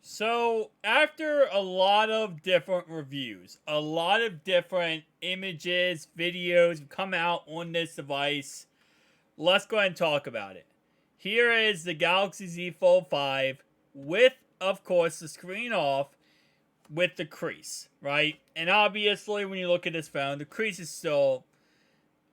So, after a lot of different reviews, a lot of different images, videos have come out on this device, let's go ahead and talk about it. Here is the Galaxy Z Fold 5 with, of course, the screen off with the crease, right? And obviously, when you look at this phone, the crease is still.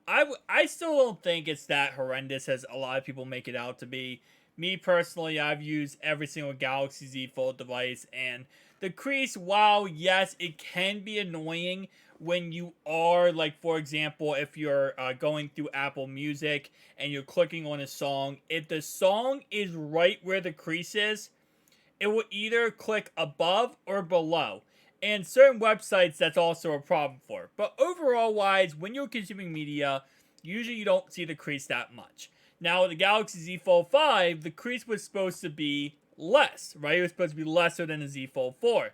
I still don't think it's that horrendous as a lot of people make it out to be. Me personally, I've used every single Galaxy Z Fold device, and the crease, while yes, it can be annoying when you are, like, for example, if you're going through Apple Music and you're clicking on a song, if the song is right where the crease is, it will either click above or below. And certain websites, that's also a problem for. But overall wise, when you're consuming media, usually you don't see the crease that much. Now, with the Galaxy Z Fold 5, the crease was supposed to be less, right? It was supposed to be lesser than the Z Fold 4.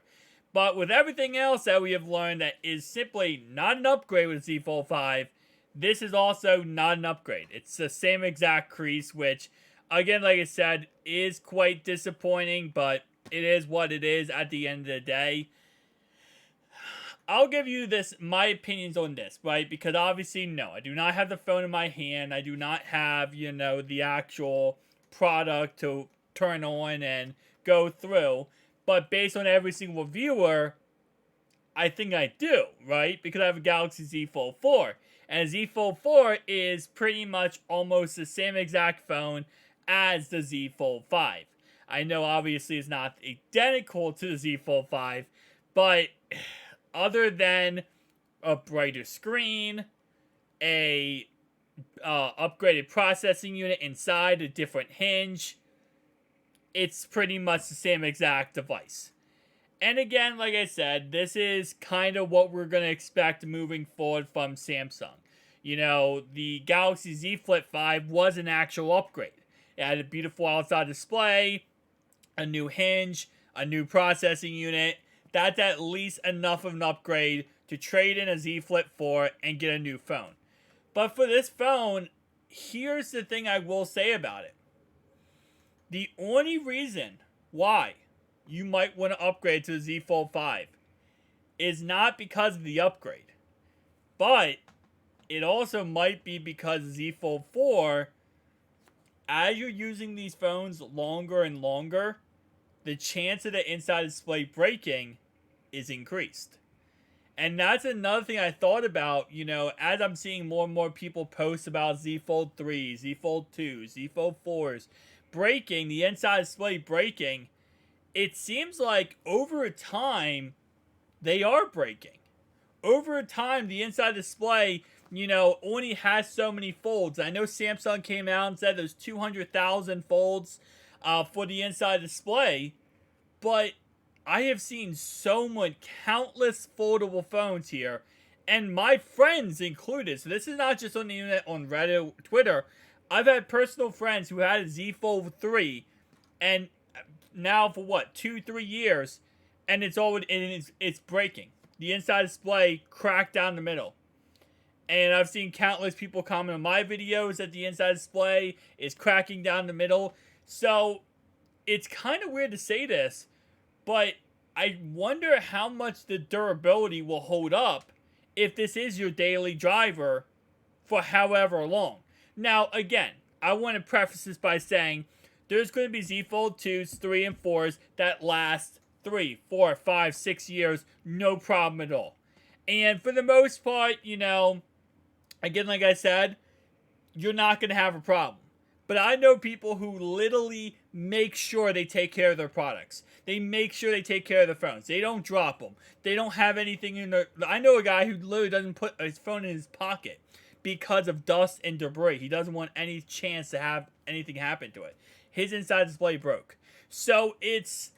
But with everything else that we have learned that is simply not an upgrade with Z Fold 5, this is also not an upgrade. It's the same exact crease, which, again, like I said, is quite disappointing, but it is what it is at the end of the day. I'll give you my opinions on this, right? Because obviously, no, I do not have the phone in my hand. I do not have, the actual product to turn on and go through. But based on every single reviewer, I think I do, right? Because I have a Galaxy Z Fold 4. And Z Fold 4 is pretty much almost the same exact phone as the Z Fold 5. I know obviously it's not identical to the Z Fold 5, but other than a brighter screen, a upgraded processing unit inside, a different hinge, it's pretty much the same exact device. And again, like I said, this is kind of what we're going to expect moving forward from Samsung. The Galaxy Z Flip 5 was an actual upgrade. It had a beautiful outside display, a new hinge, a new processing unit. That's at least enough of an upgrade to trade in a Z Flip 4 and get a new phone. But for this phone, here's the thing I will say about it. The only reason why you might want to upgrade to the Z Fold 5 is not because of the upgrade, but it also might be because Z Fold 4, as you're using these phones longer and longer, the chance of the inside display breaking is increased. And that's another thing I thought about, as I'm seeing more and more people post about Z Fold 3, Z Fold 2, Z Fold 4s breaking, the inside display breaking, it seems like over time, they are breaking. Over time, the inside display, only has so many folds. I know Samsung came out and said there's 200,000 folds for the inside display, but I have seen countless foldable phones here, and my friends included. So this is not just on the internet, on Reddit, Twitter. I've had personal friends who had a Z Fold 3, and now for 2-3 years, and it's breaking. The inside display cracked down the middle. And I've seen countless people comment on my videos that the inside display is cracking down the middle. So it's kind of weird to say this, but I wonder how much the durability will hold up if this is your daily driver for however long. Now, again, I want to preface this by saying there's going to be Z Fold 2s, 3, and 4s that last 3, 4, 5, 6 years, no problem at all. And for the most part, again, like I said, you're not going to have a problem. But I know people who literally make sure they take care of their products. They make sure they take care of their phones. They don't drop them. They don't have anything in their... I know a guy who literally doesn't put his phone in his pocket because of dust and debris. He doesn't want any chance to have anything happen to it. His inside display broke. So it's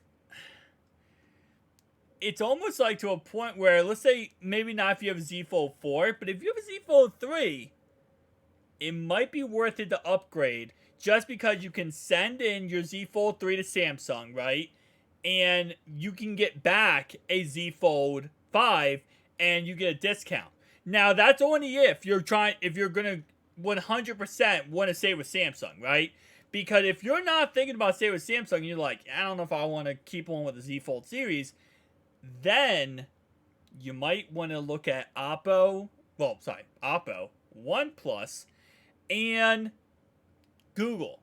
almost like to a point where, let's say, maybe not if you have a Z Fold 4, but if you have a Z Fold 3, it might be worth it to upgrade just because you can send in your Z Fold 3 to Samsung, right? And you can get back a Z Fold 5 and you get a discount. Now, that's only if you're going to 100% want to stay with Samsung, right? Because if you're not thinking about staying with Samsung, and you're like, I don't know if I want to keep on with the Z Fold series, then you might want to look at Oppo, OnePlus, and Google.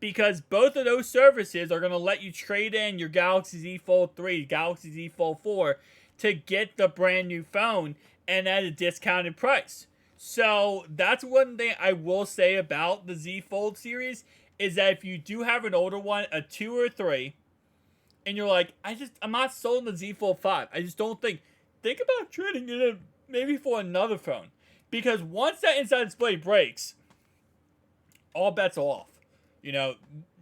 Because both of those services are going to let you trade in your Galaxy Z Fold 3, Galaxy Z Fold 4 to get the brand new phone and at a discounted price. So that's one thing I will say about the Z Fold series is that if you do have an older one, a 2 or 3, and you're like, I'm not sold on the Z Fold 5. I just don't think about trading it in maybe for another phone. Because once that inside display breaks, all bets are off. You know,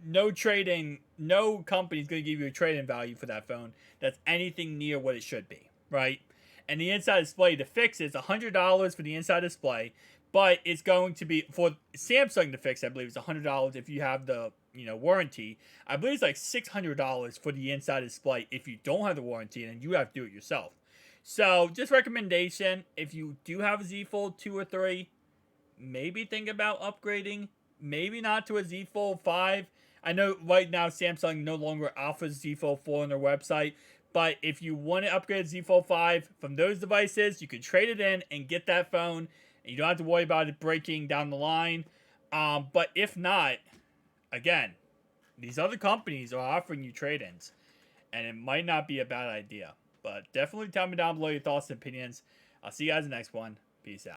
no trading, no company's going to give you a trade-in value for that phone that's anything near what it should be, right? And the inside display to fix it is $100 for the inside display, but it's going to be, for Samsung to fix, I believe it's $100 if you have the, warranty. I believe it's like $600 for the inside display if you don't have the warranty and you have to do it yourself. So, just recommendation, if you do have a Z Fold 2 or 3, maybe think about upgrading. Maybe not to a Z Fold 5. I know right now Samsung no longer offers Z Fold 4 on their website. But if you want to upgrade Z Fold 5 from those devices, you can trade it in and get that phone. And you don't have to worry about it breaking down the line. But if not, again, these other companies are offering you trade-ins. And it might not be a bad idea. But definitely tell me down below your thoughts and opinions. I'll see you guys in the next one. Peace out.